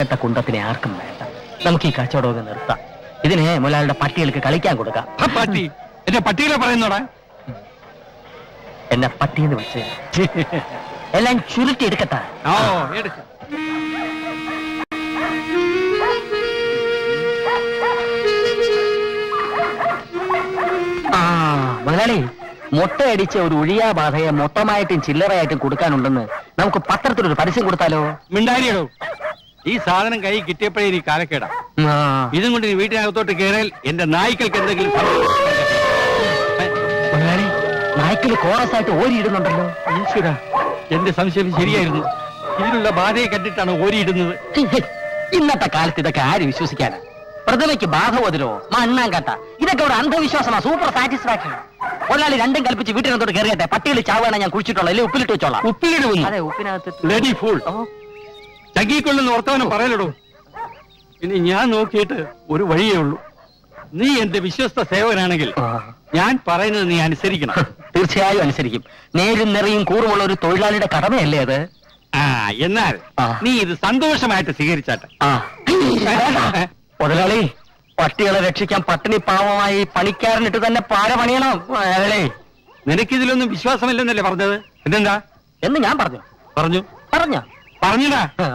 ഇന്നത്തെ കുണ്ടത്തിനെ ആർക്കും വേണ്ട. നമുക്ക് ഈ കച്ചവടമൊക്കെ നിർത്താം. ഇതിനെ മുതലാളിയുടെ പട്ടികൾക്ക് കളിക്കാൻ കൊടുക്കാം. പട്ടി എന്റെ പട്ടികളെ പറയുന്നോടാ? എന്നെ പട്ടിന്ന് വിളിച്ച് എല്ലാം ചുരുട്ടി എടുക്കട്ടെ. ഓ എടുക്ക. മുതലാളി, മുട്ടയടിച്ച ഒരു ഒഴിയാ ബാധയെ മൊത്തമായിട്ടും ചില്ലറയായിട്ടും കൊടുക്കാനുണ്ടെന്ന് നമുക്ക് പത്രത്തിലൊരു പരസ്യം കൊടുത്താലോ? മിണ്ടാരിയോ, ഈ സാധനം കൈ കിട്ടിയപ്പോഴേ നീ കാലക്കേടാ. ഇതും കൊണ്ട് നീ വീട്ടിനകത്തോട്ട് കയറിയാൽ എന്റെ നായ്ക്കൾക്ക് എന്തെങ്കിലും മുതലാളി, നായ്ക്കള് കോറസ് ആയിട്ട് ഓരിയിടുന്നുണ്ടല്ലോ. ഈശ്വര, എന്റെ സംശയം ശരിയായിരുന്നു. ഇതിനുള്ള ബാധയെ കണ്ടിട്ടാണ് ഓരിയിടുന്നത്. ഇന്നത്തെ കാലത്ത് ഇതൊക്കെ ആര് വിശ്വസിക്കാനാ? പ്രതിമയ്ക്ക് ബാധ പോതിരോ മണ്ണാങ്കട്ട, ഇതൊക്കെ ഒരു അന്ധവിശ്വാസമാണ്. Super satisfaction. ഒരാളി രണ്ടും കൽപ്പിച്ച് വീട്ടിനകത്തോട്ട് കയറിയട്ടെ. പട്ടികൾ ചാവാണ് ഞാൻ കുഴിച്ചിട്ടുള്ള, അല്ലെ ഉപ്പിലിട്ട് വെച്ചോളാം. ഉപ്പിലിടുന്നു? അതെ, ഉപ്പിനകത്ത്. Bloody fool. ചകിക്കൊള്ളുന്ന വർത്തമാനം പറയലടോ. ഇനി ഞാൻ നോക്കിയിട്ട് ഒരു വഴിയേ ഉള്ളൂ. നീ എന്റെ വിശ്വസ്ത സേവകനാണെങ്കിൽ ഞാൻ പറയുന്നത് നീ അനുസരിക്കണം. തീർച്ചയായും അനുസരിക്കും. നേരും നിറയും കൂറുമുള്ള ഒരു തൊഴിലാളിയുടെ കടമയല്ലേ അത്? എന്നാൽ നീ ഇത് സന്തോഷമായിട്ട് സ്വീകരിച്ചാട്ടെ. മുതലാളി, പട്ടികളെ രക്ഷിക്കാൻ പട്ടിണി പാവമായി പണിക്കാരനിട്ട് തന്നെ പാര പണിയണം. നിനക്കിതിലൊന്നും വിശ്വാസമില്ലെന്നല്ലേ പറഞ്ഞത്? ഇതെന്താ എന്ന് ഞാൻ പറഞ്ഞു. പറഞ്ഞടാ.